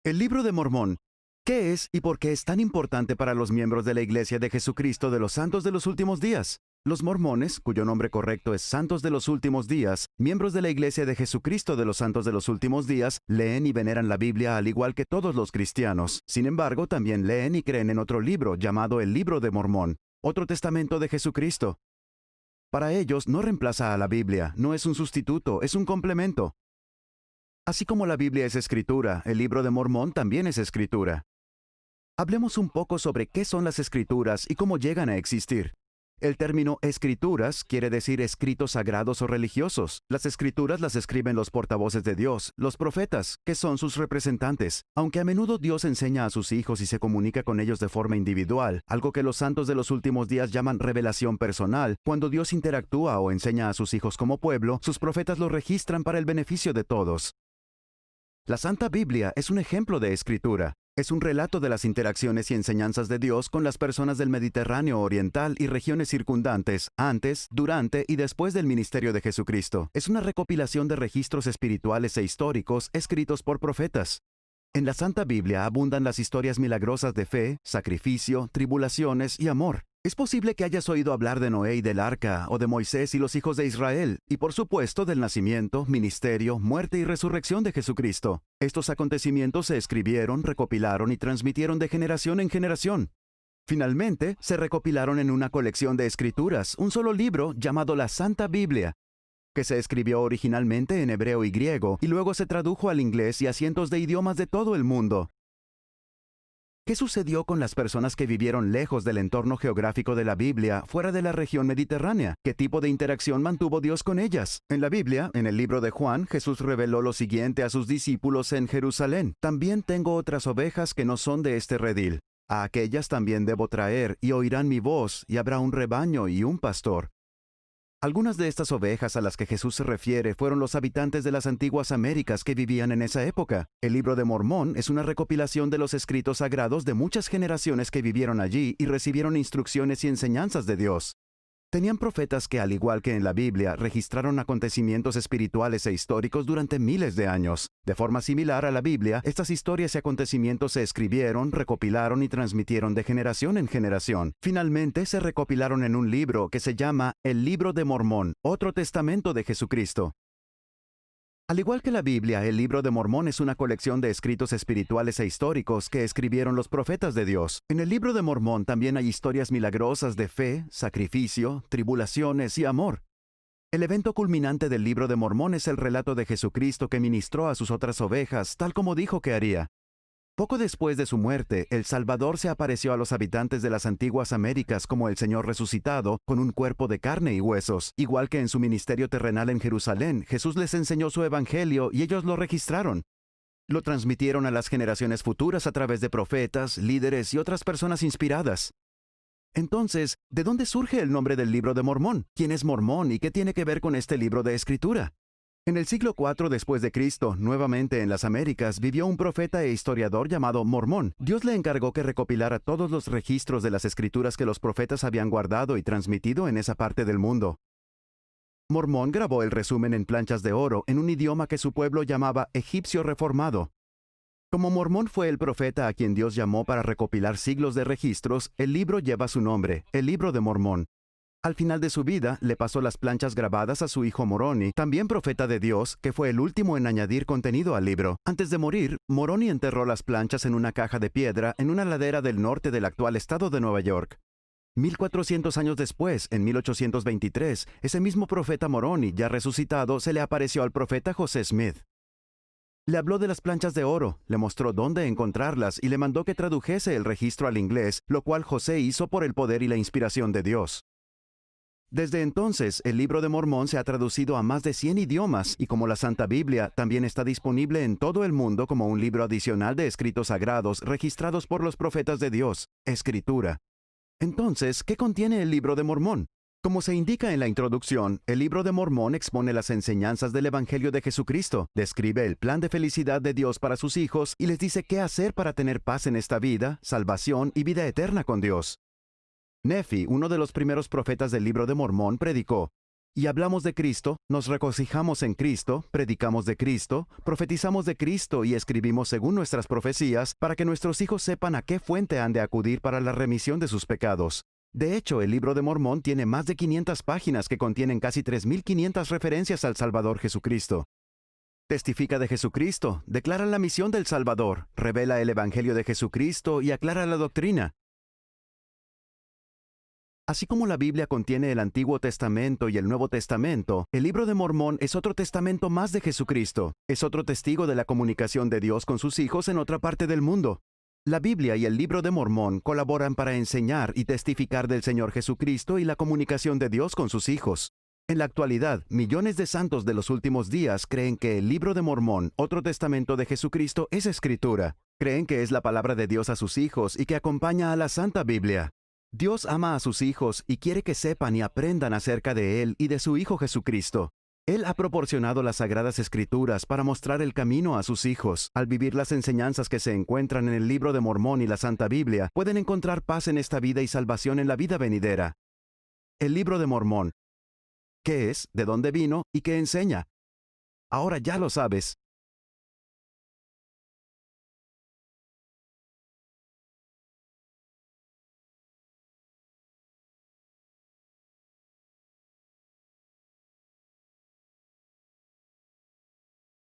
El Libro de Mormón. ¿Qué es y por qué es tan importante para los miembros de la Iglesia de Jesucristo de los Santos de los Últimos Días? Los mormones, cuyo nombre correcto es Santos de los Últimos Días, miembros de la Iglesia de Jesucristo de los Santos de los Últimos Días, leen y veneran la Biblia al igual que todos los cristianos. Sin embargo, también leen y creen en otro libro llamado el Libro de Mormón, otro testamento de Jesucristo. Para ellos no reemplaza a la Biblia, no es un sustituto, es un complemento. Así como la Biblia es escritura, el Libro de Mormón también es escritura. Hablemos un poco sobre qué son las escrituras y cómo llegan a existir. El término escrituras quiere decir escritos sagrados o religiosos. Las escrituras las escriben los portavoces de Dios, los profetas, que son sus representantes. Aunque a menudo Dios enseña a sus hijos y se comunica con ellos de forma individual, algo que los santos de los últimos días llaman revelación personal, cuando Dios interactúa o enseña a sus hijos como pueblo, sus profetas lo registran para el beneficio de todos. La Santa Biblia es un ejemplo de escritura. Es un relato de las interacciones y enseñanzas de Dios con las personas del Mediterráneo Oriental y regiones circundantes, antes, durante y después del ministerio de Jesucristo. Es una recopilación de registros espirituales e históricos escritos por profetas. En la Santa Biblia abundan las historias milagrosas de fe, sacrificio, tribulaciones y amor. Es posible que hayas oído hablar de Noé y del arca, o de Moisés y los hijos de Israel, y por supuesto del nacimiento, ministerio, muerte y resurrección de Jesucristo. Estos acontecimientos se escribieron, recopilaron y transmitieron de generación en generación. Finalmente, se recopilaron en una colección de escrituras, un solo libro llamado la Santa Biblia, que se escribió originalmente en hebreo y griego, y luego se tradujo al inglés y a cientos de idiomas de todo el mundo. ¿Qué sucedió con las personas que vivieron lejos del entorno geográfico de la Biblia, fuera de la región mediterránea? ¿Qué tipo de interacción mantuvo Dios con ellas? En la Biblia, en el libro de Juan, Jesús reveló lo siguiente a sus discípulos en Jerusalén: «También tengo otras ovejas que no son de este redil. A aquellas también debo traer, y oirán mi voz, y habrá un rebaño y un pastor». Algunas de estas ovejas a las que Jesús se refiere fueron los habitantes de las antiguas Américas que vivían en esa época. El Libro de Mormón es una recopilación de los escritos sagrados de muchas generaciones que vivieron allí y recibieron instrucciones y enseñanzas de Dios. Tenían profetas que, al igual que en la Biblia, registraron acontecimientos espirituales e históricos durante miles de años. De forma similar a la Biblia, estas historias y acontecimientos se escribieron, recopilaron y transmitieron de generación en generación. Finalmente, se recopilaron en un libro que se llama el Libro de Mormón, otro testamento de Jesucristo. Al igual que la Biblia, el Libro de Mormón es una colección de escritos espirituales e históricos que escribieron los profetas de Dios. En el Libro de Mormón también hay historias milagrosas de fe, sacrificio, tribulaciones y amor. El evento culminante del Libro de Mormón es el relato de Jesucristo que ministró a sus otras ovejas, tal como dijo que haría. Poco después de su muerte, el Salvador se apareció a los habitantes de las antiguas Américas como el Señor resucitado, con un cuerpo de carne y huesos. Igual que en su ministerio terrenal en Jerusalén, Jesús les enseñó su evangelio y ellos lo registraron. Lo transmitieron a las generaciones futuras a través de profetas, líderes y otras personas inspiradas. Entonces, ¿de dónde surge el nombre del Libro de Mormón? ¿Quién es Mormón y qué tiene que ver con este libro de escritura? En el siglo IV después de Cristo, nuevamente en las Américas, vivió un profeta e historiador llamado Mormón. Dios le encargó que recopilara todos los registros de las escrituras que los profetas habían guardado y transmitido en esa parte del mundo. Mormón grabó el resumen en planchas de oro en un idioma que su pueblo llamaba egipcio reformado. Como Mormón fue el profeta a quien Dios llamó para recopilar siglos de registros, el libro lleva su nombre, el Libro de Mormón. Al final de su vida, le pasó las planchas grabadas a su hijo Moroni, también profeta de Dios, que fue el último en añadir contenido al libro. Antes de morir, Moroni enterró las planchas en una caja de piedra en una ladera del norte del actual estado de Nueva York. 1400 años después, en 1823, ese mismo profeta Moroni, ya resucitado, se le apareció al profeta José Smith. Le habló de las planchas de oro, le mostró dónde encontrarlas y le mandó que tradujese el registro al inglés, lo cual José hizo por el poder y la inspiración de Dios. Desde entonces, el Libro de Mormón se ha traducido a más de 100 idiomas y, como la Santa Biblia, también está disponible en todo el mundo como un libro adicional de escritos sagrados registrados por los profetas de Dios, escritura. Entonces, ¿qué contiene el Libro de Mormón? Como se indica en la introducción, el Libro de Mormón expone las enseñanzas del Evangelio de Jesucristo, describe el plan de felicidad de Dios para sus hijos y les dice qué hacer para tener paz en esta vida, salvación y vida eterna con Dios. Nefi, uno de los primeros profetas del Libro de Mormón, predicó: Y hablamos de Cristo, nos regocijamos en Cristo, predicamos de Cristo, profetizamos de Cristo y escribimos según nuestras profecías para que nuestros hijos sepan a qué fuente han de acudir para la remisión de sus pecados. De hecho, el Libro de Mormón tiene más de 500 páginas que contienen casi 3.500 referencias al Salvador Jesucristo. Testifica de Jesucristo, declara la misión del Salvador, revela el Evangelio de Jesucristo y aclara la doctrina. Así como la Biblia contiene el Antiguo Testamento y el Nuevo Testamento, el Libro de Mormón es otro testamento más de Jesucristo. Es otro testigo de la comunicación de Dios con sus hijos en otra parte del mundo. La Biblia y el Libro de Mormón colaboran para enseñar y testificar del Señor Jesucristo y la comunicación de Dios con sus hijos. En la actualidad, millones de santos de los últimos días creen que el Libro de Mormón, otro testamento de Jesucristo, es Escritura. Creen que es la palabra de Dios a sus hijos y que acompaña a la Santa Biblia. Dios ama a sus hijos y quiere que sepan y aprendan acerca de Él y de su Hijo Jesucristo. Él ha proporcionado las Sagradas Escrituras para mostrar el camino a sus hijos. Al vivir las enseñanzas que se encuentran en el Libro de Mormón y la Santa Biblia, pueden encontrar paz en esta vida y salvación en la vida venidera. El Libro de Mormón. ¿Qué es? ¿De dónde vino? ¿Y qué enseña? Ahora ya lo sabes.